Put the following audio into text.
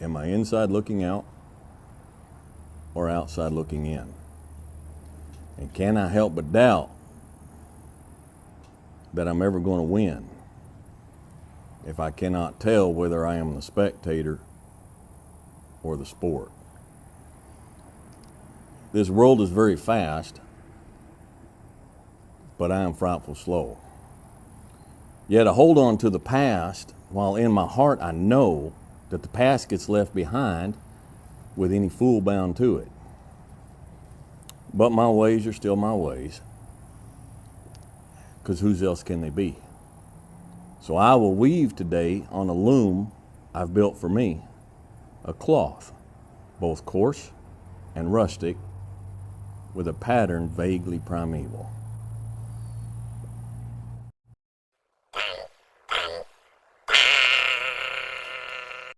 Am I inside looking out or outside looking in? And can I help but doubt that I'm ever going to win if I cannot tell whether I am the spectator or the sport? This world is very fast, but I am frightful slow. Yet I hold on to the past, while in my heart I know that the past gets left behind with any fool bound to it. But my ways are still my ways, because whose else can they be? So I will weave today on a loom I've built for me, a cloth, both coarse and rustic, with a pattern vaguely primeval.